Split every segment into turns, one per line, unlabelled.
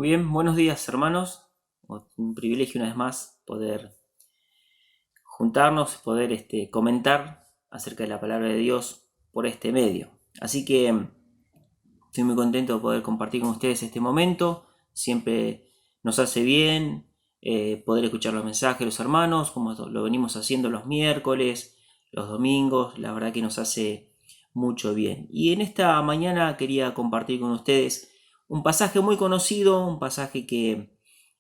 Muy bien, buenos días hermanos. Un privilegio una vez más poder juntarnos, poder comentar acerca de la palabra de Dios por este medio. Así que estoy muy contento de poder compartir con ustedes este momento. Siempre nos hace bien poder escuchar los mensajes de los hermanos, como lo venimos haciendo los miércoles, los domingos. La verdad que nos hace mucho bien. Y en esta mañana quería compartir con ustedes un pasaje muy conocido, un pasaje que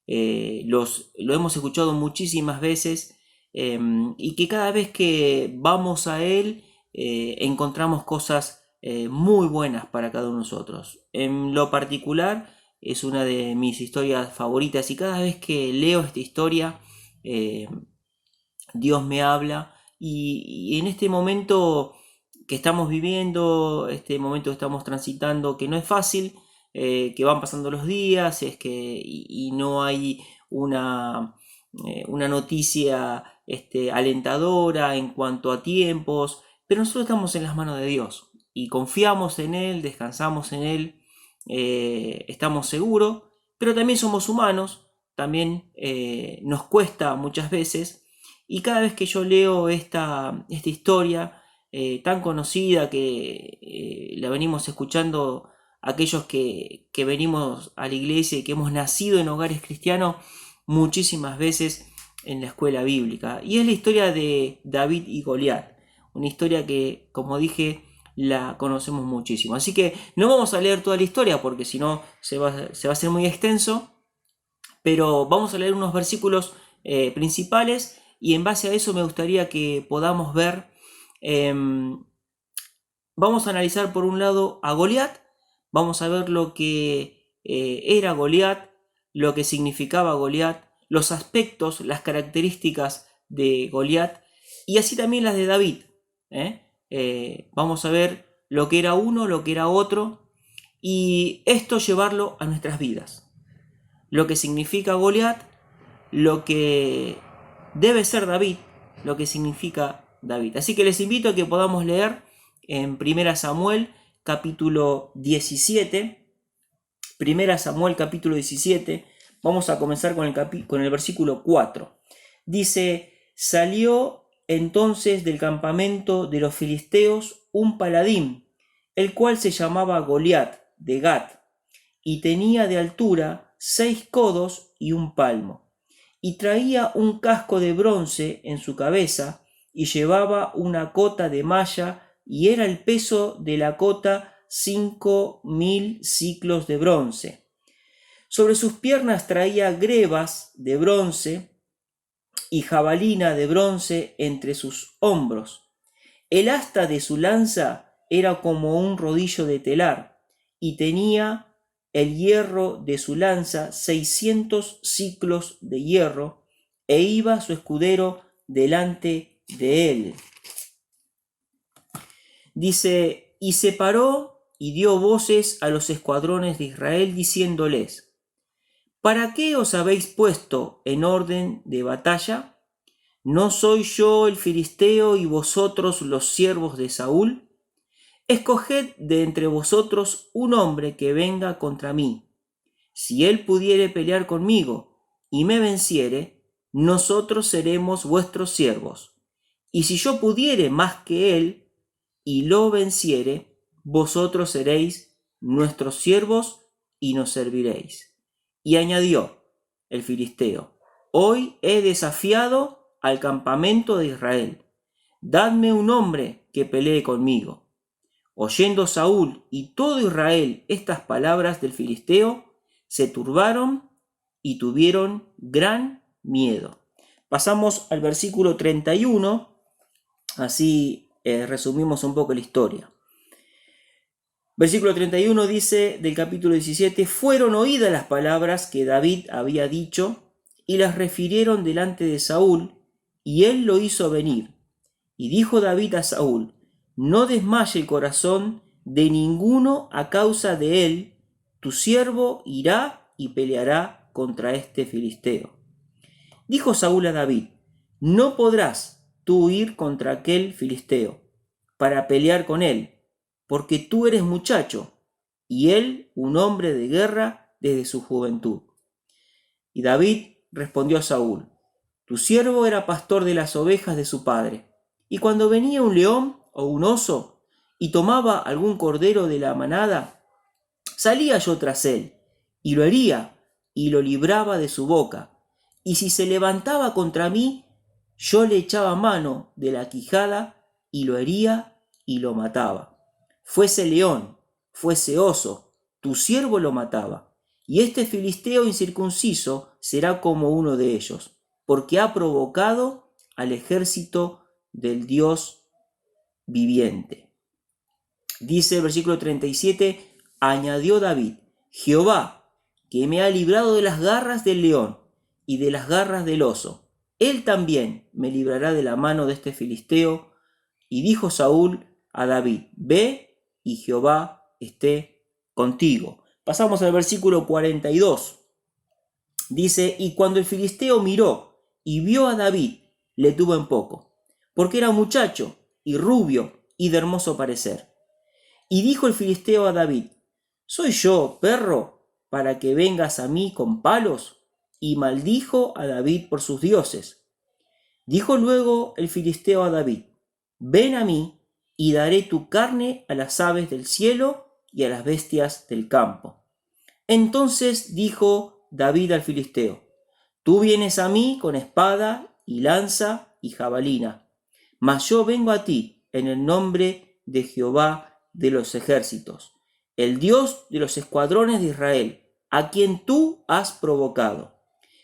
lo hemos escuchado muchísimas veces y que cada vez que vamos a él encontramos cosas muy buenas para cada uno de nosotros. En lo particular es una de mis historias favoritas y cada vez que leo esta historia eh, Dios me habla y en este momento que estamos viviendo, este momento que estamos transitando, que no es fácil, que van pasando los días, y no hay una noticia alentadora en cuanto a tiempos, pero nosotros estamos en las manos de Dios y confiamos en Él, descansamos en Él, estamos seguros, pero también somos humanos, también nos cuesta muchas veces. Y cada vez que yo leo esta historia tan conocida que la venimos escuchando aquellos que venimos a la iglesia y que hemos nacido en hogares cristianos muchísimas veces en la escuela bíblica. Y es la historia de David y Goliat, una historia que, como dije, la conocemos muchísimo. Así que no vamos a leer toda la historia porque si no se va a hacer muy extenso, pero vamos a leer unos versículos principales y en base a eso me gustaría que podamos ver, eh, vamos a analizar por un lado a Goliat, vamos a ver lo que era Goliat, lo que significaba Goliat, los aspectos, las características de Goliat y así también las de David. Vamos a ver lo que era uno, lo que era otro y esto llevarlo a nuestras vidas. Lo que significa Goliat, lo que debe ser David, lo que significa David. Así que les invito a que podamos leer en 1 Samuel capítulo 17. 1 Samuel capítulo 17. Vamos a comenzar con el versículo 4. Dice: salió entonces del campamento de los filisteos un paladín, el cual se llamaba Goliat de Gat, y tenía de altura 6 codos y un palmo, y traía un casco de bronce en su cabeza, y llevaba una cota de malla, y era el peso de la cota 5.000 siclos de bronce. Sobre sus piernas traía grebas de bronce y jabalina de bronce entre sus hombros. El asta de su lanza era como un rodillo de telar, y tenía el hierro de su lanza 600 siclos de hierro, e iba su escudero delante de él. Dice: y se paró y dio voces a los escuadrones de Israel, diciéndoles: ¿para qué os habéis puesto en orden de batalla? ¿No soy yo el filisteo y vosotros los siervos de Saúl? Escoged de entre vosotros un hombre que venga contra mí. Si él pudiere pelear conmigo y me venciere, nosotros seremos vuestros siervos. Y si yo pudiere más que él y lo venciere, vosotros seréis nuestros siervos y nos serviréis. Y añadió el filisteo: hoy he desafiado al campamento de Israel. Dadme un hombre que pelee conmigo. Oyendo Saúl y todo Israel estas palabras del filisteo, se turbaron y tuvieron gran miedo. Pasamos al versículo 31, así resumimos un poco la historia. Versículo 31 dice del capítulo 17: fueron oídas las palabras que David había dicho y las refirieron delante de Saúl, y él lo hizo venir. Y dijo David a Saúl: no desmaye el corazón de ninguno a causa de él, tu siervo irá y peleará contra este filisteo. Dijo Saúl a David: no podrás tú ir contra aquel filisteo para pelear con él, porque tú eres muchacho y él un hombre de guerra desde su juventud. Y David respondió a Saúl: tu siervo era pastor de las ovejas de su padre, y cuando venía un león o un oso y tomaba algún cordero de la manada, salía yo tras él, y lo hería, y lo libraba de su boca. Y si se levantaba contra mí, yo le echaba mano de la quijada, y lo hería, y lo mataba. Fuese león, fuese oso, tu siervo lo mataba. Y este filisteo incircunciso será como uno de ellos, porque ha provocado al ejército del Dios viviente. Dice el versículo 37, añadió David: Jehová, que me ha librado de las garras del león y de las garras del oso, él también me librará de la mano de este filisteo. Y dijo Saúl a David: ve, y Jehová esté contigo. Pasamos al versículo 42. Dice: y cuando el filisteo miró y vio a David, le tuvo en poco, porque era muchacho y rubio y de hermoso parecer. Y dijo el filisteo a David: ¿soy yo, perro, para que vengas a mí con palos? Y maldijo a David por sus dioses. Dijo luego el filisteo a David: ven a mí, y daré tu carne a las aves del cielo y a las bestias del campo. Entonces dijo David al filisteo: tú vienes a mí con espada y lanza y jabalina, mas yo vengo a ti en el nombre de Jehová de los ejércitos, el Dios de los escuadrones de Israel, a quien tú has provocado.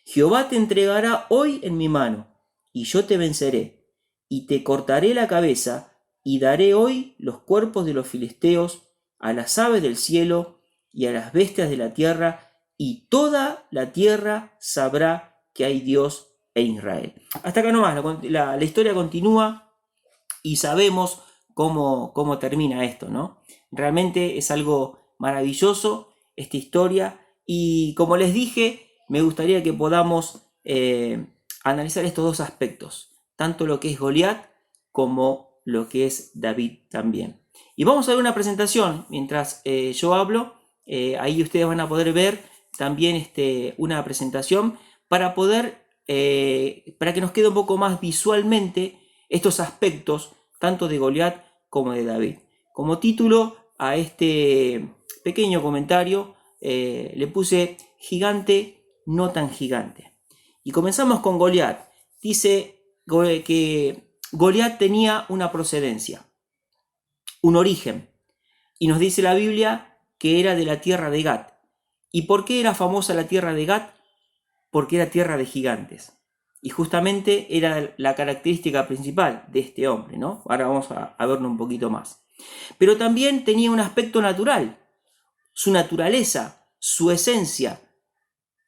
Jehová te entregará hoy en mi mano, y yo te venceré, y te cortaré la cabeza, y daré hoy los cuerpos de los filisteos a las aves del cielo y a las bestias de la tierra, y toda la tierra sabrá que hay Dios en Israel. Hasta acá nomás, la historia continúa y sabemos cómo termina esto, ¿no? Realmente es algo maravilloso esta historia, y como les dije, me gustaría que podamos analizar estos dos aspectos, tanto lo que es Goliat como lo que es David también. Y vamos a ver una presentación mientras yo hablo. Ahí ustedes van a poder ver también una presentación para que nos quede un poco más visualmente estos aspectos tanto de Goliat como de David. Como título a este pequeño comentario le puse gigante no tan gigante. Y comenzamos con Goliat. Dice que Goliat tenía una procedencia, un origen, y nos dice la Biblia que era de la tierra de Gat. ¿Y por qué era famosa la tierra de Gat? Porque era tierra de gigantes. Y justamente era la característica principal de este hombre, ¿no? Ahora vamos a verlo un poquito más. Pero también tenía un aspecto natural, su naturaleza, su esencia,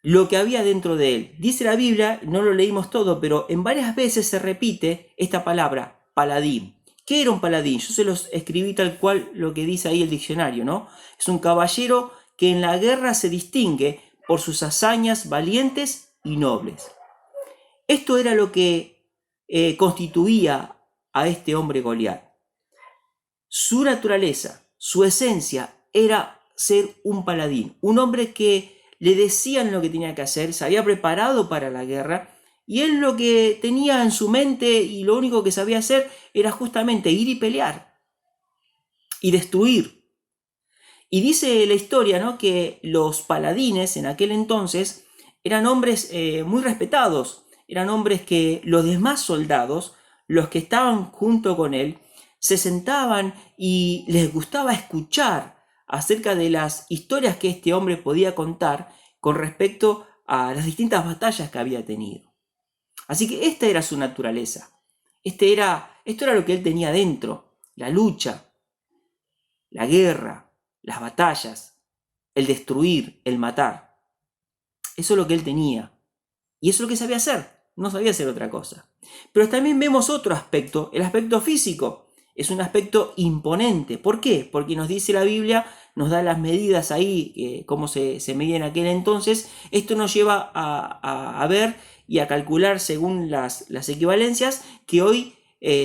lo que había dentro de él. Dice la Biblia, no lo leímos todo, pero en varias veces se repite esta palabra, paladín. ¿Qué era un paladín? Yo se los escribí tal cual lo que dice ahí el diccionario, ¿no? Es un caballero que en la guerra se distingue por sus hazañas valientes y nobles. Esto era lo que constituía a este hombre Goliat. Su naturaleza, su esencia era ser un paladín, un hombre que le decían lo que tenía que hacer, se había preparado para la guerra, y él lo que tenía en su mente y lo único que sabía hacer era justamente ir y pelear y destruir. Y dice la historia, ¿no?, que los paladines en aquel entonces eran hombres muy respetados, eran hombres que los demás soldados, los que estaban junto con él, se sentaban y les gustaba escuchar acerca de las historias que este hombre podía contar con respecto a las distintas batallas que había tenido. Así que esta era su naturaleza. Esto era lo que él tenía dentro: la lucha, la guerra, las batallas, el destruir, el matar. Eso es lo que él tenía. Y eso es lo que sabía hacer. No sabía hacer otra cosa. Pero también vemos otro aspecto, el aspecto físico. Es un aspecto imponente. ¿Por qué? Porque nos dice la Biblia, nos da las medidas ahí, cómo se medía en aquel entonces. Esto nos lleva a ver y a calcular según las equivalencias que hoy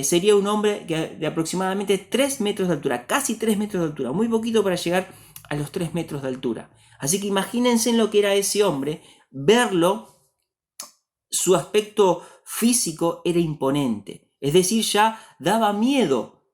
sería un hombre de aproximadamente 3 metros de altura, casi 3 metros de altura, muy poquito para llegar a los 3 metros de altura. Así que imagínense en lo que era ese hombre, verlo, su aspecto físico era imponente. Es decir, ya daba miedo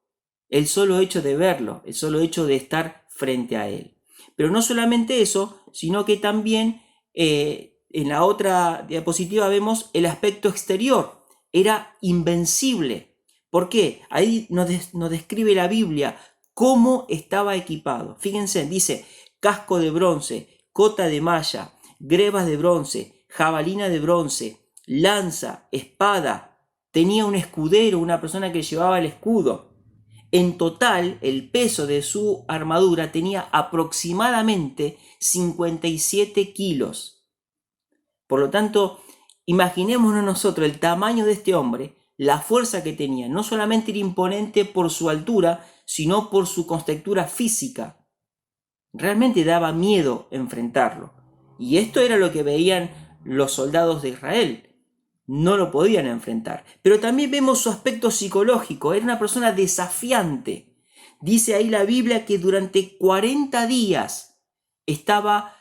el solo hecho de verlo, el solo hecho de estar frente a él. Pero no solamente eso, sino que también en la otra diapositiva vemos el aspecto exterior. Era invencible. ¿Por qué? Ahí nos describe la Biblia cómo estaba equipado. Fíjense, dice casco de bronce, cota de malla, grebas de bronce, jabalina de bronce, lanza, espada. Tenía un escudero, una persona que llevaba el escudo. En total, el peso de su armadura tenía aproximadamente 57 kilos. Por lo tanto, imaginémonos nosotros el tamaño de este hombre, la fuerza que tenía. No solamente era imponente por su altura, sino por su contextura física. Realmente daba miedo enfrentarlo. Y esto era lo que veían los soldados de Israel. No lo podían enfrentar. Pero también vemos su aspecto psicológico. Era una persona desafiante. Dice ahí la Biblia que durante 40 días estaba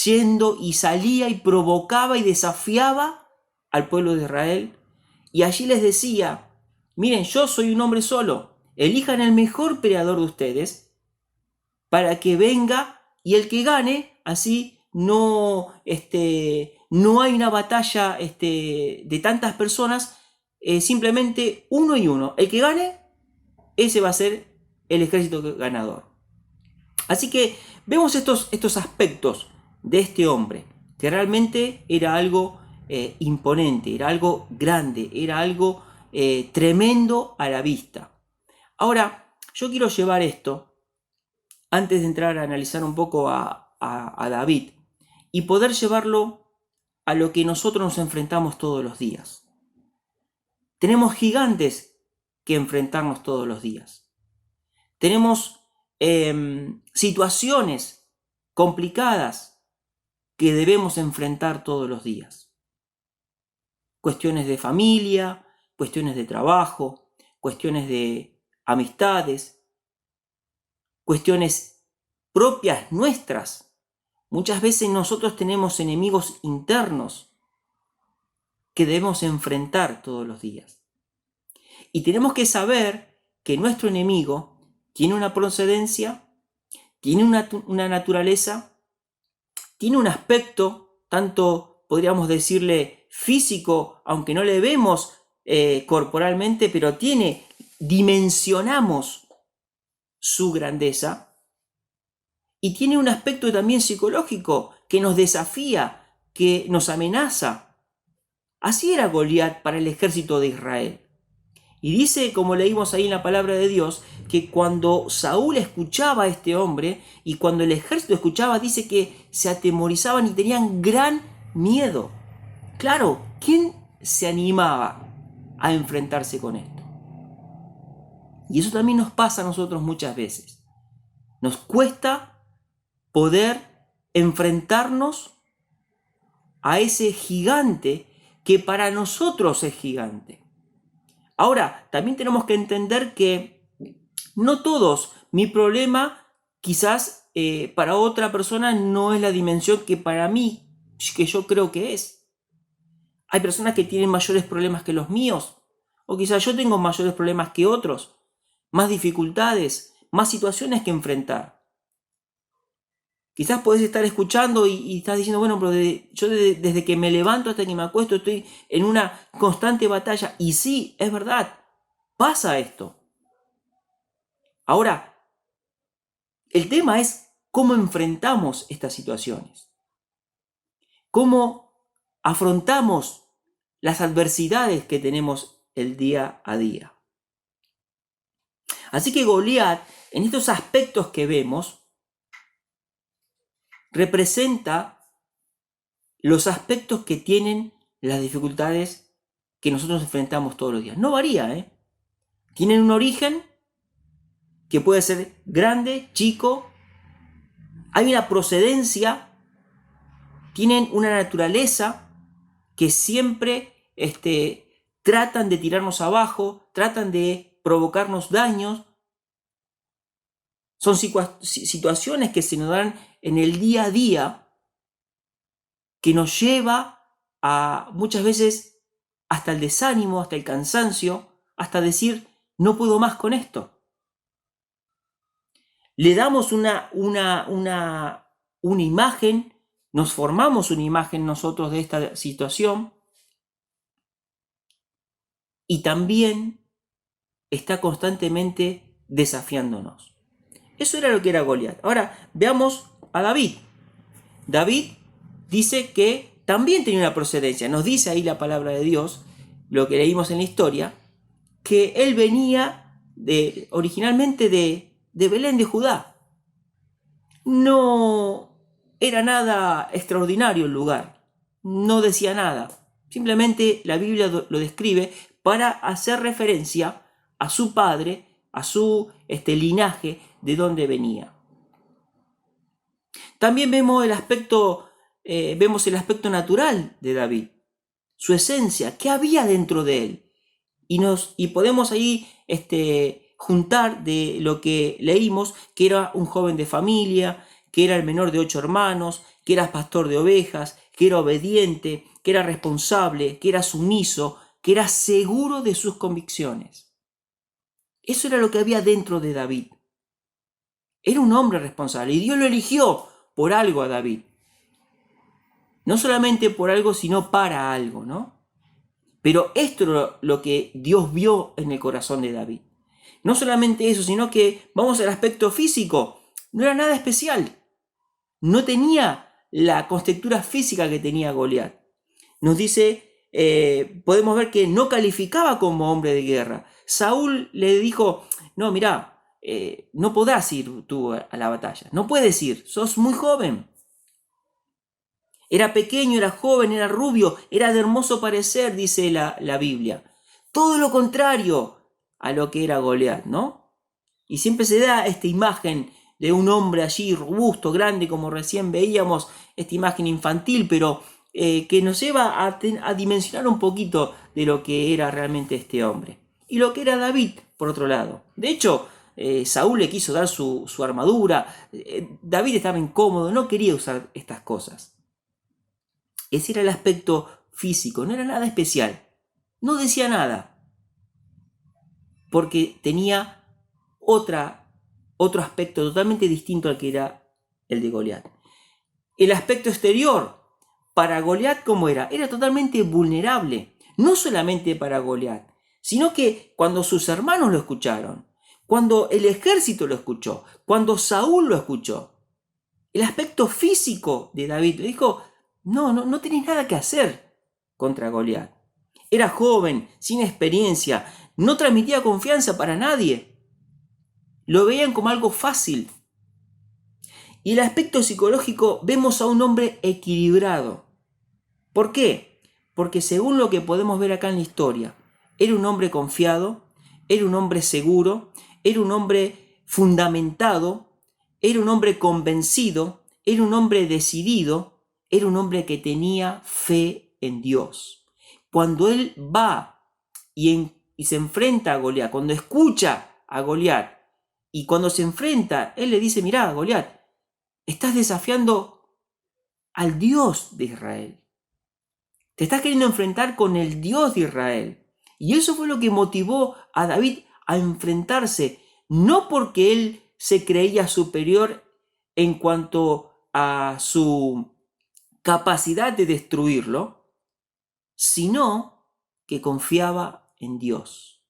yendo y salía y provocaba y desafiaba al pueblo de Israel. Y allí les decía, miren, yo soy un hombre solo. Elijan el mejor peleador de ustedes para que venga y el que gane, así no hay una batalla de tantas personas, simplemente uno y uno. El que gane, ese va a ser el ejército ganador. Así que vemos estos aspectos de este hombre, que realmente era algo imponente, era algo grande, era algo tremendo a la vista. Ahora, yo quiero llevar esto, antes de entrar a analizar un poco a David, y poder llevarlo a lo que nosotros nos enfrentamos todos los días. Tenemos gigantes que enfrentarnos todos los días. Tenemos situaciones complicadas que debemos enfrentar todos los días. Cuestiones de familia, cuestiones de trabajo, cuestiones de amistades, cuestiones propias nuestras. Muchas veces nosotros tenemos enemigos internos que debemos enfrentar todos los días. Y tenemos que saber que nuestro enemigo tiene una procedencia, tiene una naturaleza, tiene un aspecto, tanto podríamos decirle físico, aunque no le vemos corporalmente, pero dimensionamos su grandeza. Y tiene un aspecto también psicológico que nos desafía, que nos amenaza. Así era Goliat para el ejército de Israel. Y dice, como leímos ahí en la palabra de Dios, que cuando Saúl escuchaba a este hombre y cuando el ejército escuchaba, dice que se atemorizaban y tenían gran miedo. Claro, ¿quién se animaba a enfrentarse con esto? Y eso también nos pasa a nosotros muchas veces. Nos cuesta poder enfrentarnos a ese gigante que para nosotros es gigante. Ahora, también tenemos que entender que no todos, mi problema quizás para otra persona no es la dimensión que para mí, que yo creo que es. Hay personas que tienen mayores problemas que los míos, o quizás yo tengo mayores problemas que otros, más dificultades, más situaciones que enfrentar. Quizás podés estar escuchando y estás diciendo, bueno, pero yo desde que me levanto hasta que me acuesto estoy en una constante batalla. Y sí, es verdad, pasa esto. Ahora, el tema es cómo enfrentamos estas situaciones. Cómo afrontamos las adversidades que tenemos el día a día. Así que Goliat, en estos aspectos que vemos, representa los aspectos que tienen las dificultades que nosotros enfrentamos todos los días. No varía, Tienen un origen que puede ser grande, chico, hay una procedencia, tienen una naturaleza que siempre tratan de tirarnos abajo, tratan de provocarnos daños. Son situaciones que se nos dan en el día a día que nos lleva a muchas veces hasta el desánimo, hasta el cansancio, hasta decir, no puedo más con esto. Le damos una imagen, nos formamos una imagen nosotros de esta situación y también está constantemente desafiándonos. Eso era lo que era Goliat. Ahora veamos a David. David dice que también tenía una procedencia. Nos dice ahí la palabra de Dios, lo que leímos en la historia, que él venía originalmente de Belén de Judá. No era nada extraordinario el lugar, no decía nada. Simplemente la Biblia lo describe para hacer referencia a su padre, a su linaje, de dónde venía. También vemos el aspecto natural de David, su esencia, qué había dentro de él. Y podemos ahí juntar de lo que leímos, que era un joven de familia, que era el menor de 8 hermanos, que era pastor de ovejas, que era obediente, que era responsable, que era sumiso, que era seguro de sus convicciones. Eso era lo que había dentro de David. Era un hombre responsable y Dios lo eligió por algo a David. No solamente por algo, sino para algo, ¿no? Pero esto es lo que Dios vio en el corazón de David. No solamente eso, sino que vamos al aspecto físico. No era nada especial. No tenía la contextura física que tenía Goliat. Nos dice, podemos ver que no calificaba como hombre de guerra. Saúl le dijo, no, mirá, no podrás ir tú a la batalla. No puedes ir, sos muy joven. Era pequeño, era joven, era rubio, era de hermoso parecer, dice la Biblia. Todo lo contrario a lo que era Goliat, ¿no? Y siempre se da esta imagen de un hombre allí robusto, grande, como recién veíamos, esta imagen infantil, pero que nos lleva a dimensionar un poquito de lo que era realmente este hombre. Y lo que era David, por otro lado. De hecho, Saúl le quiso dar su armadura, David estaba incómodo, no quería usar estas cosas. Ese era el aspecto físico, no era nada especial. No decía nada. Porque tenía otro aspecto totalmente distinto al que era el de Goliat. El aspecto exterior, para Goliat, ¿cómo era? Era totalmente vulnerable. No solamente para Goliat, sino que cuando sus hermanos lo escucharon, cuando el ejército lo escuchó, cuando Saúl lo escuchó, el aspecto físico de David le dijo, no tenés nada que hacer contra Goliat. Era joven, sin experiencia, no transmitía confianza para nadie. Lo veían como algo fácil. Y el aspecto psicológico, vemos a un hombre equilibrado. ¿Por qué? Porque según lo que podemos ver acá en la historia, era un hombre confiado, era un hombre seguro, era un hombre fundamentado, era un hombre convencido, era un hombre decidido, era un hombre que tenía fe en Dios. Cuando él va y se enfrenta a Goliat, cuando escucha a Goliat y cuando se enfrenta, él le dice, mirá, Goliat, estás desafiando al Dios de Israel. Te estás queriendo enfrentar con el Dios de Israel. Y eso fue lo que motivó a David a enfrentarse, no porque él se creía superior en cuanto a su capacidad de destruirlo, sino que confiaba en Dios.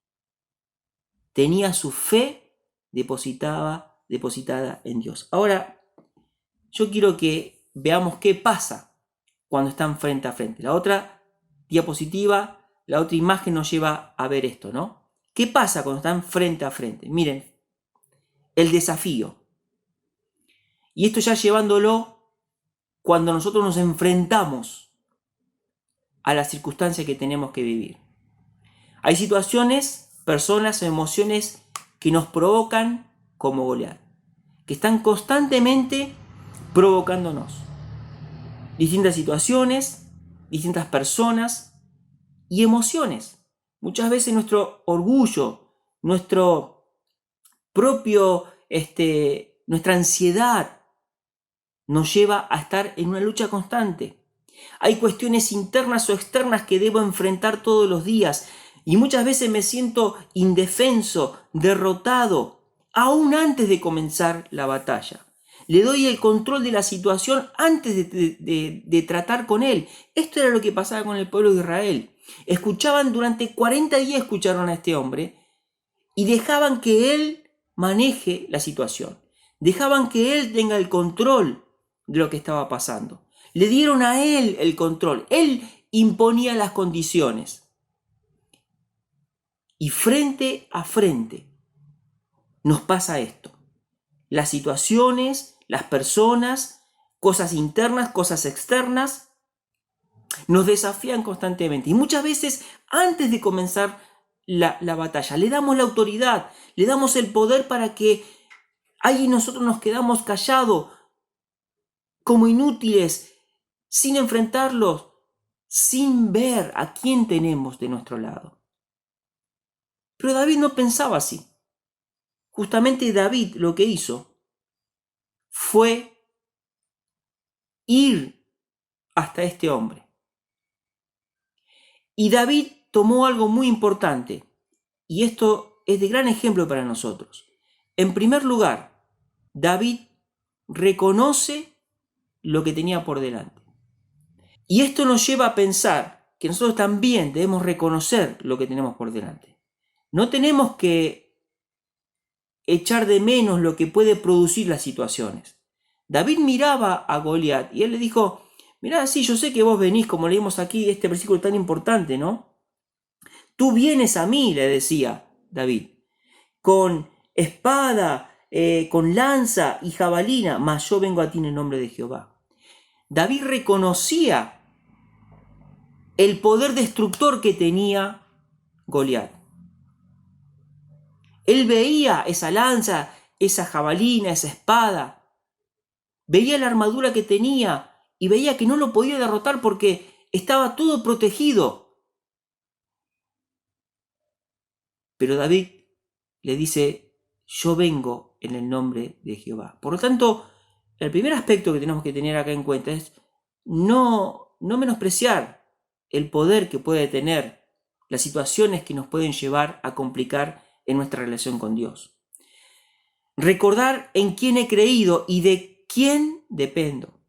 Tenía su fe depositada en Dios. Ahora, yo quiero que veamos qué pasa cuando están frente a frente. La otra diapositiva, la otra imagen nos lleva a ver esto, ¿no? ¿Qué pasa cuando están frente a frente? Miren, el desafío. Y esto ya llevándolo cuando nosotros nos enfrentamos a las circunstancias que tenemos que vivir. Hay situaciones, personas o emociones que nos provocan como Goliat, que están constantemente provocándonos. Distintas situaciones, distintas personas y emociones. Muchas veces nuestro orgullo, nuestro propio nuestra ansiedad nos lleva a estar en una lucha constante. Hay cuestiones internas o externas que debo enfrentar todos los días y muchas veces me siento indefenso, derrotado, aún antes de comenzar la batalla. Le doy el control de la situación antes de tratar con él. Esto era lo que pasaba con el pueblo de Israel. Durante 40 días escucharon a este hombre y dejaban que él maneje la situación. Dejaban que él tenga el control de lo que estaba pasando. Le dieron a él el control. Él imponía las condiciones. Y frente a frente nos pasa esto. Las situaciones, las personas, cosas internas, cosas externas, nos desafían constantemente. Y muchas veces, antes de comenzar la batalla, le damos la autoridad, le damos el poder para que ahí nosotros nos quedamos callados, como inútiles, sin enfrentarlos, sin ver a quién tenemos de nuestro lado. Pero David no pensaba así. Justamente David lo que hizo fue ir hasta este hombre. Y David tomó algo muy importante, y esto es de gran ejemplo para nosotros. En primer lugar, David reconoce lo que tenía por delante. Y esto nos lleva a pensar que nosotros también debemos reconocer lo que tenemos por delante. No tenemos que echar de menos lo que puede producir las situaciones. David miraba a Goliat y él le dijo: mirá, sí, yo sé que vos venís, como leímos aquí, este versículo tan importante, ¿no? Tú vienes a mí, le decía David, con espada, con lanza y jabalina, mas yo vengo a ti en el nombre de Jehová. David reconocía el poder destructor que tenía Goliat. Él veía esa lanza, esa jabalina, esa espada, veía la armadura que tenía y veía que no lo podía derrotar porque estaba todo protegido. Pero David le dice: yo vengo en el nombre de Jehová. Por lo tanto, el primer aspecto que tenemos que tener acá en cuenta es no menospreciar el poder que puede tener las situaciones que nos pueden llevar a complicar en nuestra relación con Dios. Recordar en quién he creído y de quién dependo.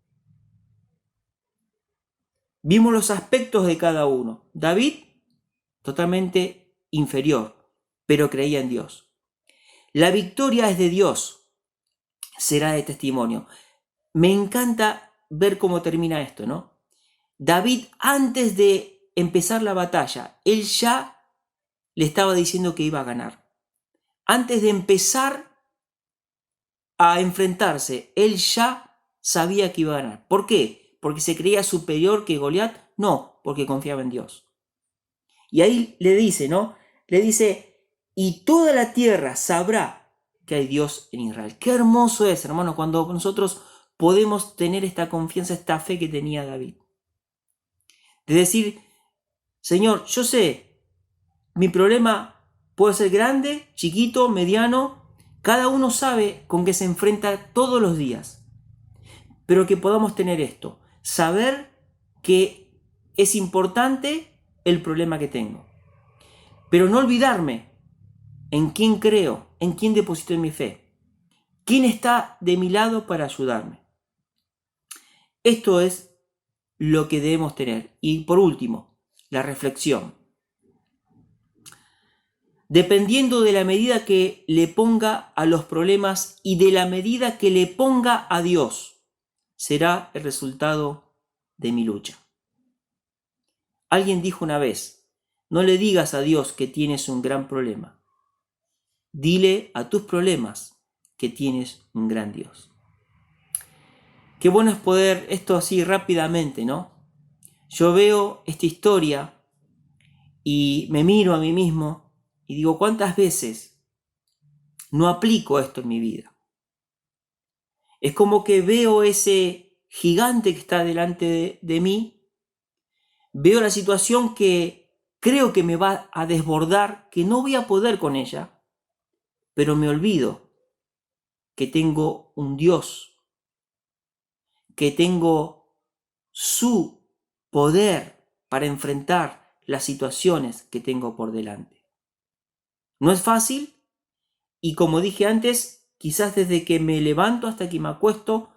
Vimos los aspectos de cada uno. David, totalmente inferior, pero creía en Dios. La victoria es de Dios, será de testimonio. Me encanta ver cómo termina esto, ¿no? David, antes de empezar la batalla, él ya le estaba diciendo que iba a ganar. Antes de empezar a enfrentarse, él ya sabía que iba a ganar. ¿Por qué? ¿Porque se creía superior que Goliat? No, porque confiaba en Dios. Y ahí le dice, ¿no? Le dice: y toda la tierra sabrá que hay Dios en Israel. Qué hermoso es, hermano, cuando nosotros podemos tener esta confianza, esta fe que tenía David. De decir: Señor, yo sé, mi problema puede ser grande, chiquito, mediano. Cada uno sabe con qué se enfrenta todos los días. Pero que podamos tener esto, saber que es importante el problema que tengo. Pero no olvidarme en quién creo, en quién deposito en mi fe. ¿Quién está de mi lado para ayudarme? Esto es lo que debemos tener. Y por último, la reflexión. Dependiendo de la medida que le ponga a los problemas y de la medida que le ponga a Dios, será el resultado de mi lucha. Alguien dijo una vez: no le digas a Dios que tienes un gran problema. Dile a tus problemas que tienes un gran Dios. Qué bueno es poder esto así rápidamente, ¿no? Yo veo esta historia y me miro a mí mismo y digo: ¿cuántas veces no aplico esto en mi vida? Es como que veo ese gigante que está delante de mí, veo la situación que creo que me va a desbordar, que no voy a poder con ella, pero me olvido que tengo un Dios, que tengo su poder para enfrentar las situaciones que tengo por delante. No es fácil y, como dije antes, quizás desde que me levanto hasta que me acuesto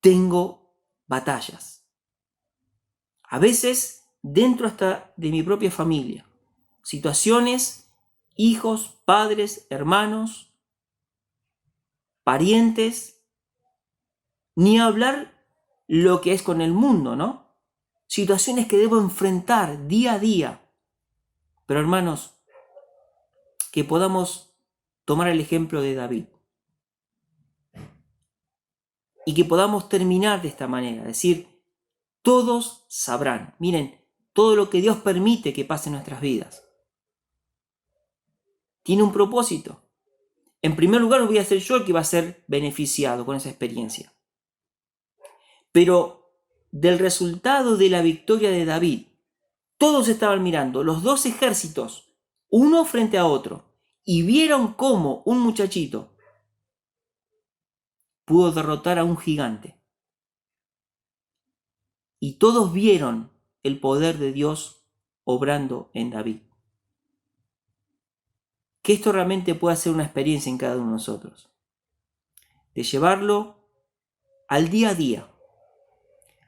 tengo batallas. A veces dentro hasta de mi propia familia. Situaciones, hijos, padres, hermanos, parientes, ni hablar lo que es con el mundo, ¿no? Situaciones que debo enfrentar día a día. Pero hermanos, que podamos tomar el ejemplo de David y que podamos terminar de esta manera, decir, todos sabrán, miren, todo lo que Dios permite que pase en nuestras vidas tiene un propósito. En primer lugar, voy a ser yo el que va a ser beneficiado con esa experiencia. Pero del resultado de la victoria de David, todos estaban mirando, los dos ejércitos, uno frente a otro, y vieron cómo un muchachito pudo derrotar a un gigante. Y todos vieron el poder de Dios obrando en David. Que esto realmente pueda ser una experiencia en cada uno de nosotros. De llevarlo al día a día.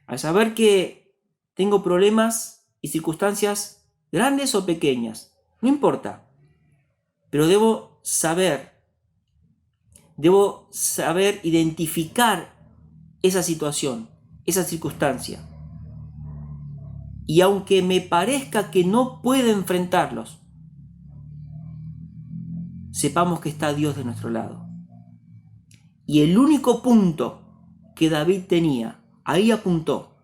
Al saber que tengo problemas y circunstancias grandes o pequeñas, no importa. Pero debo saber identificar esa situación, esa circunstancia. Y aunque me parezca que no puedo enfrentarlos, sepamos que está Dios de nuestro lado. Y el único punto que David tenía, ahí apuntó,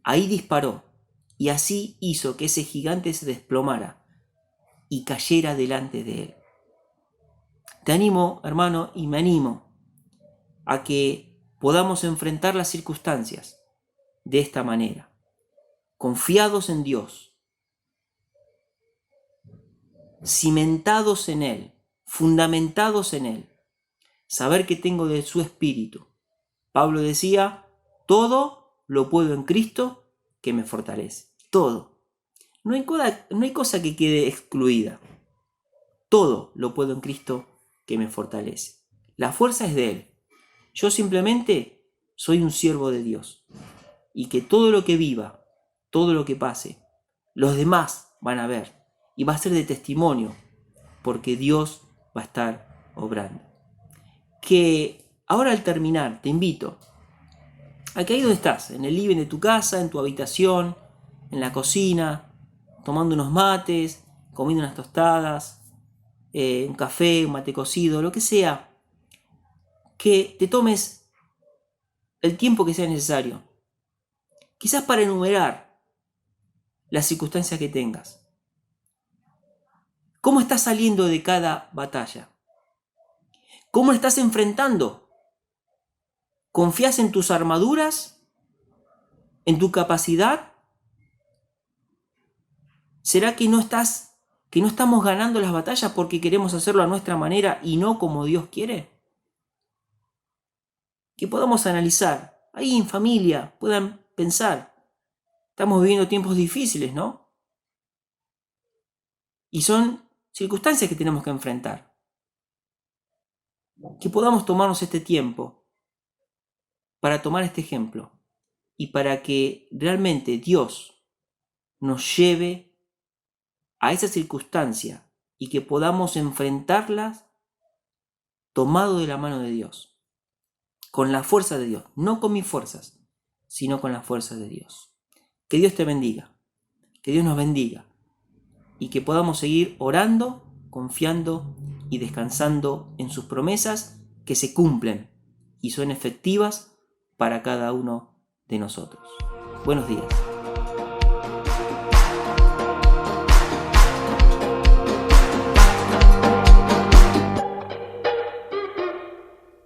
ahí disparó, y así hizo que ese gigante se desplomara y cayera delante de él. Te animo, hermano, y me animo a que podamos enfrentar las circunstancias de esta manera, confiados en Dios, cimentados en Él, fundamentados en Él, saber que tengo de su Espíritu. Pablo decía, todo lo puedo en Cristo que me fortalece. Todo. No hay cosa que quede excluida. Todo lo puedo en Cristo que me fortalece. La fuerza es de Él. Yo simplemente soy un siervo de Dios. Y que todo lo que viva, todo lo que pase, los demás van a ver. Y va a ser de testimonio, porque Dios va a estar obrando. Que ahora al terminar, te invito a que ahí donde estás, en el living de tu casa, en tu habitación, en la cocina, tomando unos mates, comiendo unas tostadas, un café, un mate cocido, lo que sea, que te tomes el tiempo que sea necesario, quizás para enumerar las circunstancias que tengas. ¿Cómo estás saliendo de cada batalla? ¿Cómo estás enfrentando? ¿Confías en tus armaduras? ¿En tu capacidad? ¿Será que no estamos ganando las batallas porque queremos hacerlo a nuestra manera y no como Dios quiere? Que podamos analizar, ahí en familia, puedan pensar. Estamos viviendo tiempos difíciles, ¿no? Y son circunstancias que tenemos que enfrentar. Que podamos tomarnos este tiempo para tomar este ejemplo y para que realmente Dios nos lleve a esa circunstancia y que podamos enfrentarlas tomado de la mano de Dios, con la fuerza de Dios, no con mis fuerzas, sino con la fuerza de Dios. Que Dios te bendiga, que Dios nos bendiga y que podamos seguir orando, confiando y descansando en sus promesas que se cumplen y son efectivas para cada uno de nosotros. Buenos días.